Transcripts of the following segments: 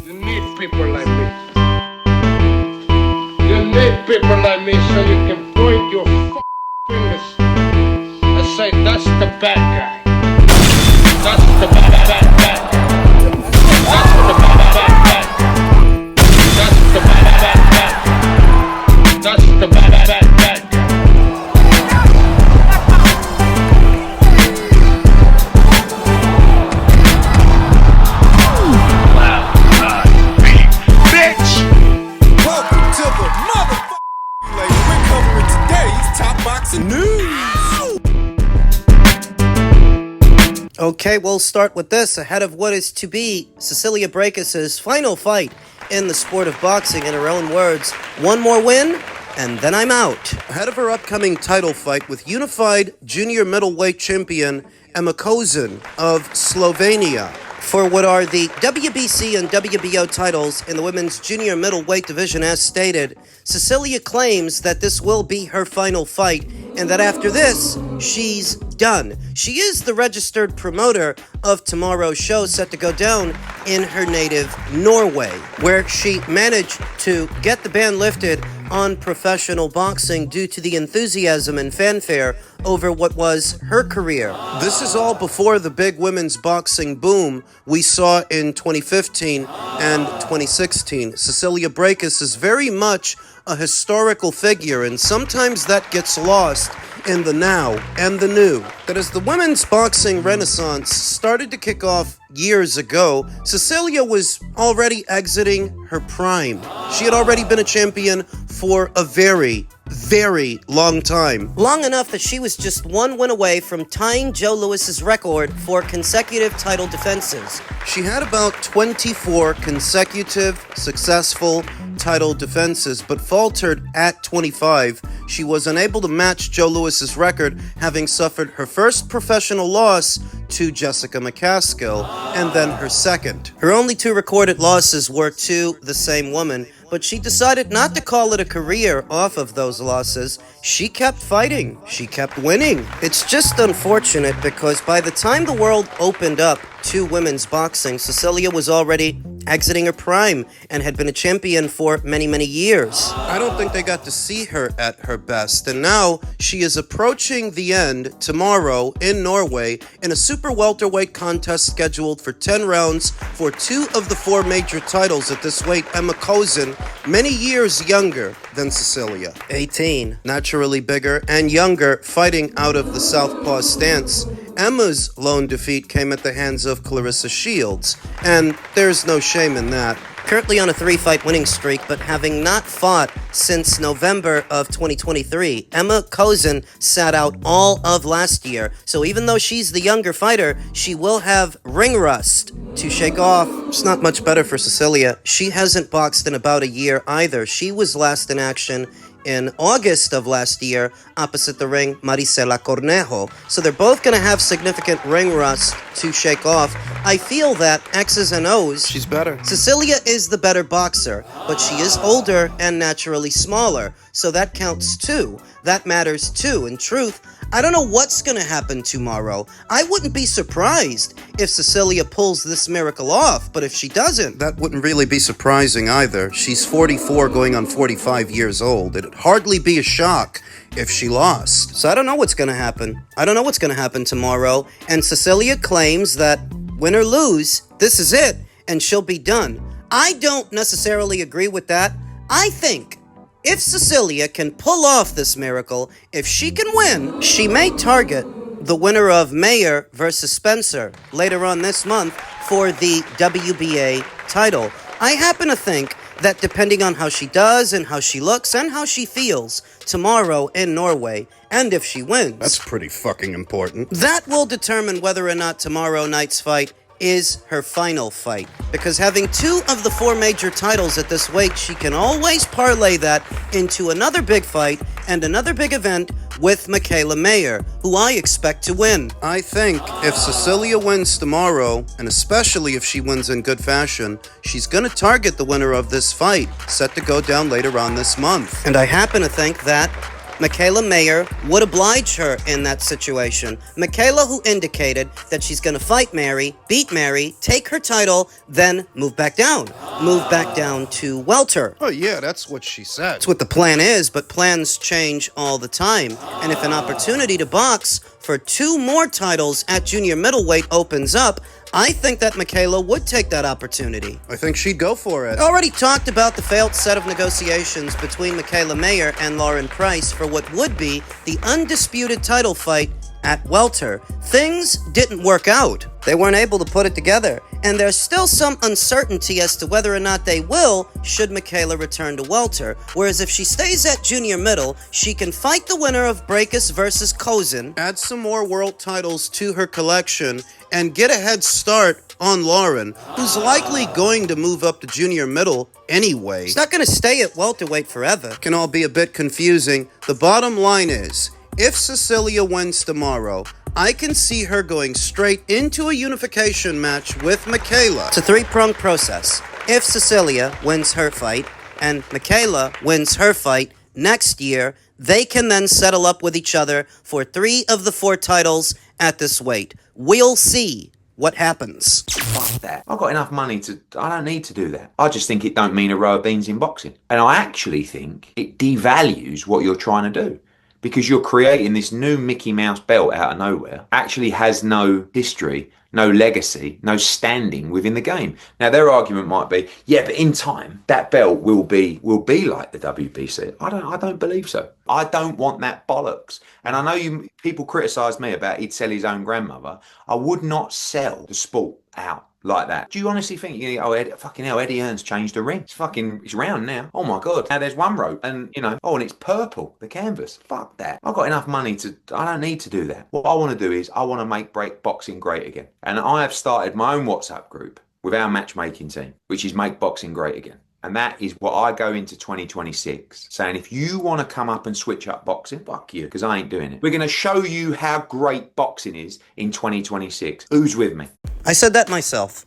You need people like me. You need people like me so you can point your fingers and say, that's the bad guy. That's the bad guy. That's the bad guy. That's the bad guy. That's the bad guy. Okay, we'll start with this. Ahead of what is to be Cecilia Braekhus' final fight in the sport of boxing, in her own words, one more win, and then I'm out. Ahead of her upcoming title fight with unified junior middleweight champion Ema Kozin of Slovenia for what are the WBC and WBO titles in the women's junior middleweight division. As stated, Cecilia claims that this will be her final fight and that after this, she's done. She is the registered promoter of tomorrow's show, set to go down in her native Norway, where she managed to get the ban lifted on professional boxing due to the enthusiasm and fanfare over what was her career. This is all before the big women's boxing boom we saw in 2015 and 2016. Cecilia Braekhus is very much a historical figure, and sometimes that gets lost in the now and the new. That as the women's boxing renaissance started to kick off years ago, Cecilia was already exiting her prime. She had already been a champion for a very, very long time. Long enough that she was just one win away from tying Joe Louis's record for consecutive title defenses. She had about 24 consecutive successful title defenses, but faltered at 25. She was unable to match Joe Louis's record, having suffered her first professional loss to Jessica McCaskill, and then her second. Her only two recorded losses were to the same woman, but she decided not to call it a career off of those losses. She kept fighting. She kept winning. It's just unfortunate because by the time the world opened up to women's boxing, Cecilia was already exiting her prime and had been a champion for many, many years. I don't think they got to see her at her best, and now she is approaching the end tomorrow in Norway in a super welterweight contest scheduled for 10 rounds for two of the four major titles at this weight. Ema Kozin, many years younger than Cecilia, 18, naturally bigger and younger, fighting out of the southpaw stance. Emma's lone defeat came at the hands of Clarissa Shields, and there's no shame in that. Currently on a 3-fight winning streak, but having not fought since November of 2023, Ema Kozin sat out all of last year. So even though she's the younger fighter, she will have ring rust to shake off. It's not much better for Cecilia. She hasn't boxed in about a year either. She was last in action in August of last year opposite the ring Marisela Cornejo. So they're both going to have significant ring rust to shake off. I feel that X's and O's, she's better. Cecilia is the better boxer, but she is older and naturally smaller. So that counts too. That matters too. In truth, I don't know what's going to happen tomorrow. I wouldn't be surprised if Cecilia pulls this miracle off, but if she doesn't, that wouldn't really be surprising either. She's 44 going on 45 years old. It'd hardly be a shock if she lost. So I don't know what's going to happen. I don't know what's going to happen tomorrow, and Cecilia claims that win or lose, this is it, and she'll be done. I don't necessarily agree with that. I think if Cecilia can pull off this miracle, if she can win, she may target the winner of Mayer versus Spencer later on this month for the WBA title. I happen to think that depending on how she does and how she looks and how she feels tomorrow in Norway, and if she wins, that's pretty fucking important, that will determine whether or not tomorrow night's fight is her final fight. Because having two of the four major titles at this weight, she can always parlay that into another big fight and another big event with Mikaela Mayer, who I expect to win. I think if Cecilia wins tomorrow, and especially if she wins in good fashion, she's going to target the winner of this fight, set to go down later on this month. And I happen to think that Mikaela Mayer would oblige her in that situation. Mikaela, who indicated that she's going to fight Mary, beat Mary, take her title, then move back down. Move back down to welter. Oh, yeah, that's what she said. That's what the plan is, but plans change all the time. And if an opportunity to box for 2 more titles at junior middleweight opens up, I think that Mikaela would take that opportunity. I think she'd go for it. I already talked about the failed set of negotiations between Mikaela Mayer and Lauren Price for what would be the undisputed title fight at welter. Things didn't work out. They weren't able to put it together, and there's still some uncertainty as to whether or not they will should Mikaela return to welter, whereas if she stays at junior middle, she can fight the winner of Brækhus versus Kozin, Add some more world titles to her collection, and get a head start on Lauren, who's likely going to move up to junior middle anyway. she's not going to stay at welterweight forever. Can all be a bit confusing. The bottom line is, if Cecilia wins tomorrow, I can see her going straight into a unification match with Mikaela. It's a 3-pronged process. If Cecilia wins her fight, and Mikaela wins her fight next year, they can then settle up with each other for 3 of the 4 titles at this weight. We'll see what happens. Fuck that. I've got enough money I don't need to do that. I just think it don't mean a row of beans in boxing. And I actually think it devalues what you're trying to do. Because you're creating this new Mickey Mouse belt out of nowhere, actually has no history, no legacy, no standing within the game. Now, their argument might be, yeah, but in time, that belt will be like the WBC. I don't believe so. I don't want that bollocks. And I know people criticise me about he'd sell his own grandmother. I would not sell the sport out like that. Do you honestly think, fucking hell, Eddie Hearn's changed the ring? It's round now. Oh my God. Now there's one rope and, and it's purple, the canvas. Fuck that. I've got enough money I don't need to do that. What I want to do is I want to make boxing great again. And I have started my own WhatsApp group with our matchmaking team, which is Make Boxing Great Again. And that is what I go into 2026 saying, if you want to come up and switch up boxing, fuck you, because I ain't doing it. We're going to show you how great boxing is in 2026. Who's with me? I said that myself,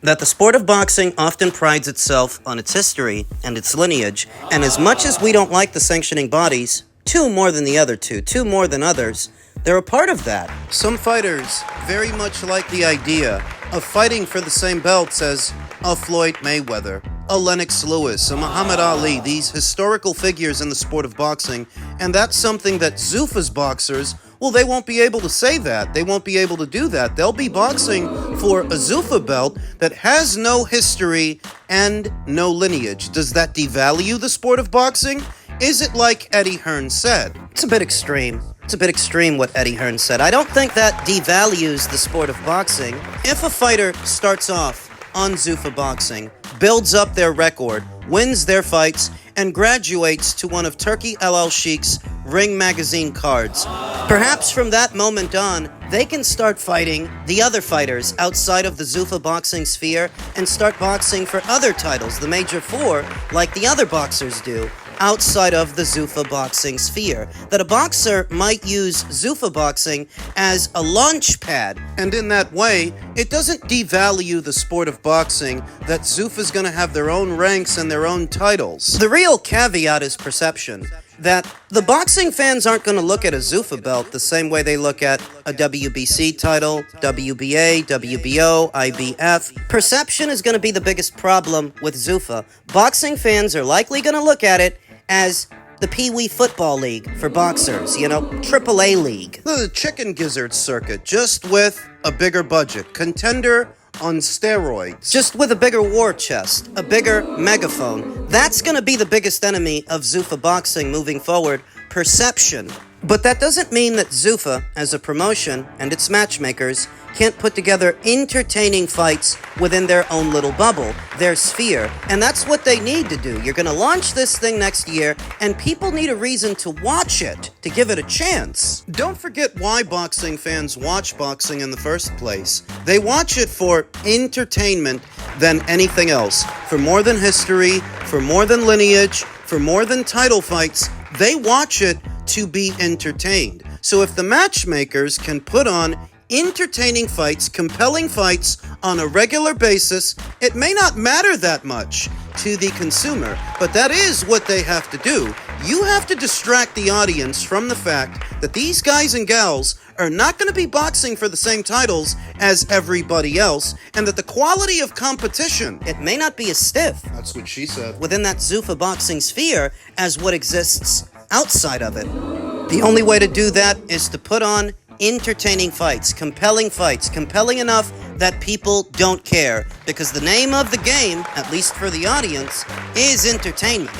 that the sport of boxing often prides itself on its history and its lineage, and as much as we don't like the sanctioning bodies, 2 more than the other 2 more than others, they're a part of that. Some fighters very much like the idea of fighting for the same belts as a Floyd Mayweather, a Lennox Lewis, a Muhammad Ali, these historical figures in the sport of boxing, and that's something that Zuffa's boxers, well, they won't be able to say that. They won't be able to do that. They'll be boxing for a Zuffa belt that has no history and no lineage. Does that devalue the sport of boxing? Is it like Eddie Hearn said? It's a bit extreme. It's a bit extreme what Eddie Hearn said. I don't think that devalues the sport of boxing. If a fighter starts off on Zuffa boxing, builds up their record, wins their fights, and graduates to one of Turki El Al-Sheikh's Ring Magazine cards, perhaps from that moment on, they can start fighting the other fighters outside of the Zuffa boxing sphere and start boxing for other titles, the major 4, like the other boxers do, outside of the Zuffa boxing sphere. That a boxer might use Zuffa boxing as a launch pad. And in that way, it doesn't devalue the sport of boxing that Zuffa's going to have their own ranks and their own titles. The real caveat is perception. That the boxing fans aren't going to look at a Zuffa belt the same way they look at a WBC title, WBA, WBO, IBF. Perception is going to be the biggest problem with Zuffa. Boxing fans are likely going to look at it as the Pee Wee Football League for boxers, AAA League. The chicken gizzard circuit, just with a bigger budget. Contender on steroids. Just with a bigger war chest, a bigger megaphone. That's going to be the biggest enemy of Zuffa boxing moving forward, perception. But that doesn't mean that Zuffa, as a promotion, and its matchmakers, can't put together entertaining fights within their own little bubble, their sphere. And that's what they need to do. You're going to launch this thing next year, and people need a reason to watch it, to give it a chance. Don't forget why boxing fans watch boxing in the first place. They watch it for entertainment than anything else. For more than history, for more than lineage, for more than title fights, they watch it to be entertained. So if the matchmakers can put on entertaining fights, compelling fights on a regular basis, it may not matter that much to the consumer, but that is what they have to do. You have to distract the audience from the fact that these guys and gals are not going to be boxing for the same titles as everybody else, and that the quality of competition, It may not be as stiff that's what she said, within that Zuffa boxing sphere as what exists outside of it. The only way to do that is to put on entertaining fights, compelling enough that people don't care, because the name of the game, at least for the audience, is entertainment.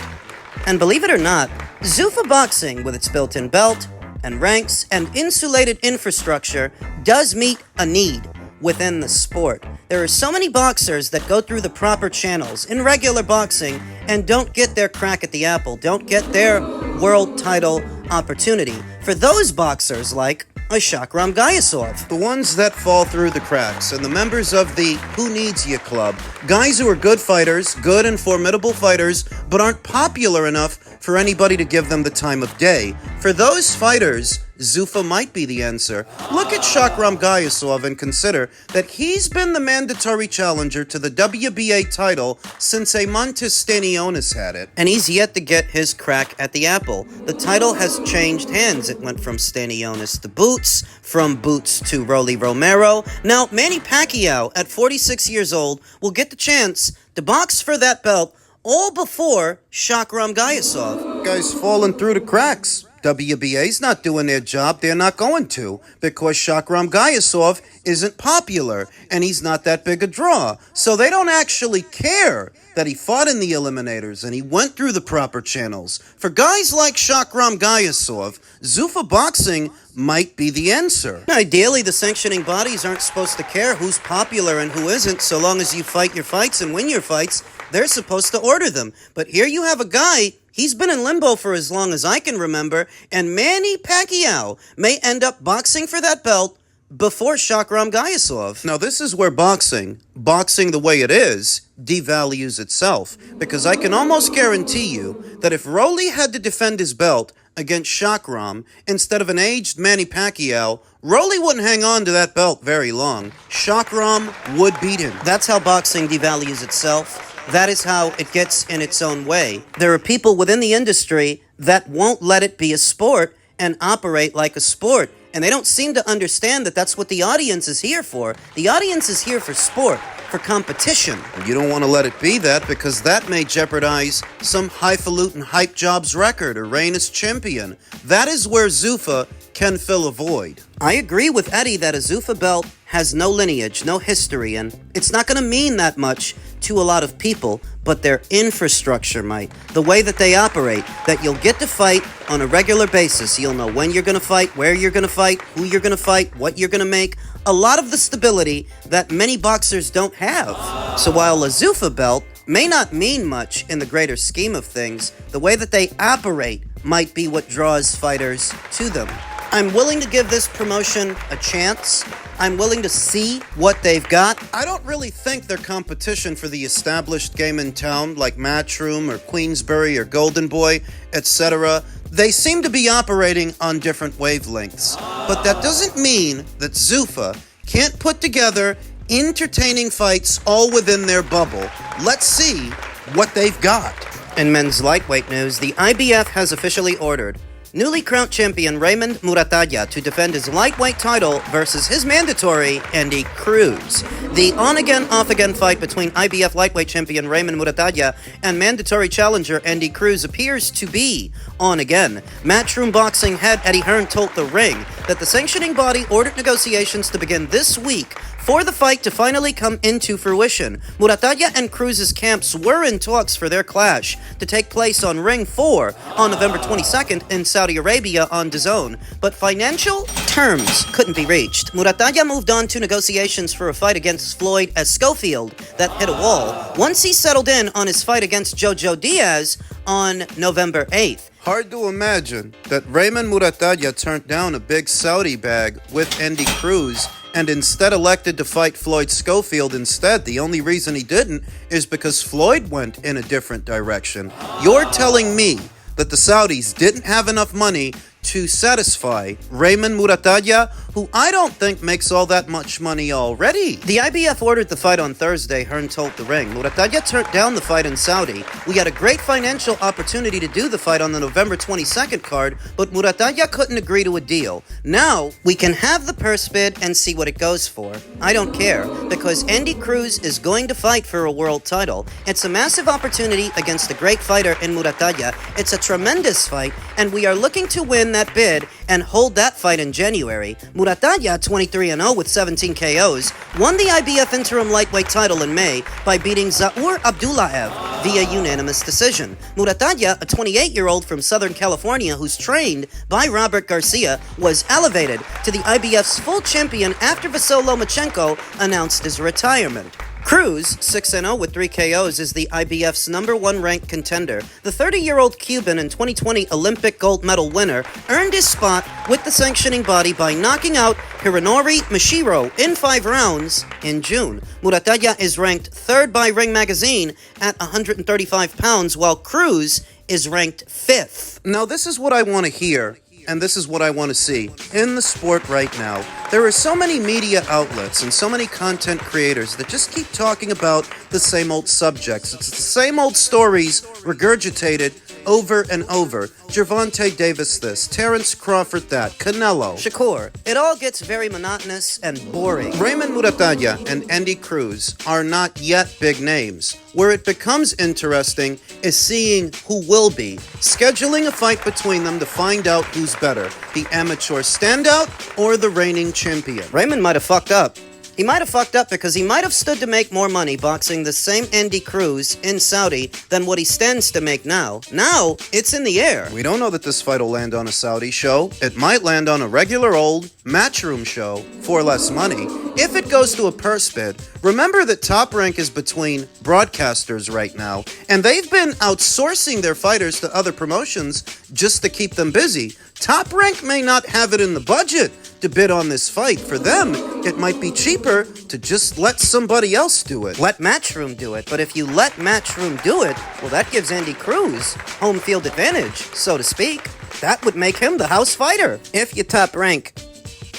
And believe it or not, Zuffa boxing, with its built-in belt and ranks and insulated infrastructure, does meet a need within the sport. There are so many boxers that go through the proper channels in regular boxing and don't get their crack at the apple, don't get their world title opportunity. For those boxers like Shakram Gayasov, the ones that fall through the cracks, and the members of the Who Needs Ya Club, guys who are good fighters, good and formidable fighters, but aren't popular enough for anybody to give them the time of day. For those fighters, Zuffa might be the answer. Look at Shakram Gayasov and consider that he's been the mandatory challenger to the WBA title since Ema Kozin had it. and he's yet to get his crack at the apple. The title has changed hands. It went from Stanionis to Boots, from Boots to Rolly Romero. Now, Manny Pacquiao, at 46 years old, will get the chance to box for that belt all before Shakram Gayasov. Guys falling through the cracks. WBA's not doing their job. They're not going to, because Shakram Gayasov isn't popular, and he's not that big a draw. So they don't actually care that he fought in the eliminators and he went through the proper channels. For guys like Shakram Gayasov, Zuffa boxing might be the answer. Ideally, the sanctioning bodies aren't supposed to care who's popular and who isn't, so long as you fight your fights and win your fights. They're supposed to order them. But here you have a guy, he's been in limbo for as long as I can remember, and Manny Pacquiao may end up boxing for that belt before Shakram Gayasov. Now this is where boxing the way it is, devalues itself. Because I can almost guarantee you that if Rolly had to defend his belt against Shakram instead of an aged Manny Pacquiao, Rolly wouldn't hang on to that belt very long. Shakram would beat him. That's how boxing devalues itself. That is how it gets in its own way. There are people within the industry that won't let it be a sport and operate like a sport. And they don't seem to understand that that's what the audience is here for. The audience is here for sport, for competition. You don't want to let it be that, because that may jeopardize some highfalutin hype jobs record or reign as champion. That is where Zuffa can fill a void. I agree with Eddie that a Zuffa belt has no lineage, no history, and it's not going to mean that much to a lot of people, but their infrastructure might. The way that they operate, that you'll get to fight on a regular basis. You'll know when you're going to fight, where you're going to fight, who you're going to fight, what you're going to make. A lot of the stability that many boxers don't have. So while a Zuffa belt may not mean much in the greater scheme of things, the way that they operate might be what draws fighters to them. I'm willing to give this promotion a chance. I'm willing to see what they've got. I don't really think they're competition for the established game in town like Matchroom or Queensberry or Golden Boy, etc. They seem to be operating on different wavelengths. But that doesn't mean that Zuffa can't put together entertaining fights all within their bubble. Let's see what they've got. In men's lightweight news, the IBF has officially ordered newly crowned champion Raymond Muratalla to defend his lightweight title versus his mandatory Andy Cruz. The on-again, off-again fight between IBF lightweight champion Raymond Muratalla and mandatory challenger Andy Cruz appears to be on again. Matchroom Boxing head Eddie Hearn told The Ring that the sanctioning body ordered negotiations to begin this week for the fight to finally come into fruition. Muratalla and Cruz's camps were in talks for their clash to take place on Ring 4 on November 22nd in Saudi Arabia on DAZN, but financial terms couldn't be reached. Muratalla moved on to negotiations for a fight against Floyd S. Schofield that hit a wall once he settled in on his fight against Jojo Diaz on November 8th. Hard to imagine that Raymond Muratalla turned down a big Saudi bag with Andy Cruz and instead elected to fight Floyd Schofield instead. The only reason he didn't is because Floyd went in a different direction. You're telling me that the Saudis didn't have enough money to satisfy Raymond Muratalla, who I don't think makes all that much money already. The IBF ordered the fight on Thursday, Hearn told The Ring. Muratalla turned down the fight in Saudi. We had a great financial opportunity to do the fight on the November 22nd card, but Muratalla couldn't agree to a deal. Now, we can have the purse bid and see what it goes for. I don't care, because Andy Cruz is going to fight for a world title. It's a massive opportunity against a great fighter in Muratalla. It's a tremendous fight, and we are looking to win that bid and hold that fight in January. Muratalla, 23-0 with 17 KOs, won the IBF interim lightweight title in May by beating Zaur Abdullaev via unanimous decision. Muratalla, a 28-year-old from Southern California who's trained by Robert Garcia, was elevated to the IBF's full champion after Vasyl Lomachenko announced his retirement. Cruz, 6-0 with 3 KOs, is the IBF's #1 ranked contender. The 30-year-old Cuban and 2020 Olympic gold medal winner earned his spot with the sanctioning body by knocking out Hironori Mishiro in 5 rounds in June. Muratalla is ranked 3rd by Ring Magazine at 135 pounds, while Cruz is ranked 5th. Now, this is what I want to hear, and this is what I want to see in the sport right now. There are so many media outlets and so many content creators that just keep talking about the same old subjects. It's the same old stories regurgitated over and over. Gervonta Davis this, Terrence Crawford that, Canelo. Shakur, it all gets very monotonous and boring. Raymond Muratalla and Andy Cruz are not yet big names. Where it becomes interesting is seeing who will be, scheduling a fight between them to find out who's better, the amateur standout or the reigning champion. Raymond might have fucked up. He might have fucked up because he might have stood to make more money boxing the same Andy Cruz in Saudi than what he stands to make now. Now, it's in the air. We don't know that this fight will land on a Saudi show. It might land on a regular old matchroom show for less money. If it goes to a purse bid, remember that Top Rank is between broadcasters right now, and they've been outsourcing their fighters to other promotions just to keep them busy. Top Rank may not have it in the budget to bid on this fight. For them, it might be cheaper to just let somebody else do it. Let Matchroom do it. But if you let Matchroom do it, well, that gives Andy Cruz home field advantage, so to speak. That would make him the house fighter. If you Top Rank,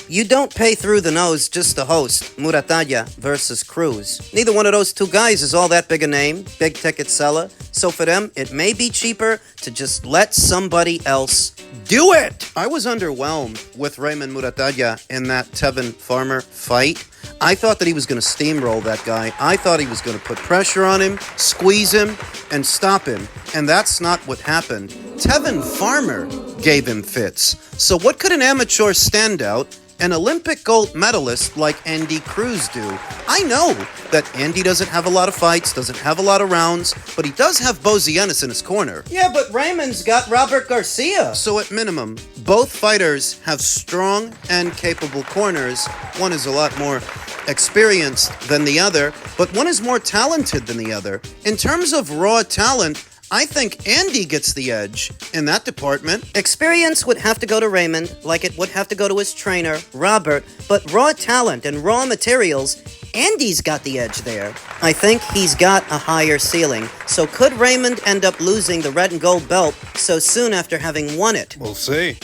you don't pay through the nose just to host Muratalla versus Cruz. Neither one of those two guys is all that big a name, big ticket seller. So for them, it may be cheaper to just let somebody else do it. I was underwhelmed with Raymond Muratalla in that Tevin Farmer fight. I thought that he was going to steamroll that guy. I thought he was going to put pressure on him, squeeze him, and stop him. And that's not what happened. Tevin Farmer gave him fits. So what could an amateur standout, an Olympic gold medalist like Andy Cruz do? I know that Andy doesn't have a lot of fights, doesn't have a lot of rounds, but he does have Bozianis in his corner. Yeah, but Raymond's got Robert Garcia. So at minimum, both fighters have strong and capable corners. One is a lot more experienced than the other, but one is more talented than the other. In terms of raw talent, I think Andy gets the edge in that department. Experience would have to go to Raymond, like it would have to go to his trainer, Robert, but raw talent and raw materials, Andy's got the edge there. I think he's got a higher ceiling. So could Raymond end up losing the red and gold belt so soon after having won it? We'll see.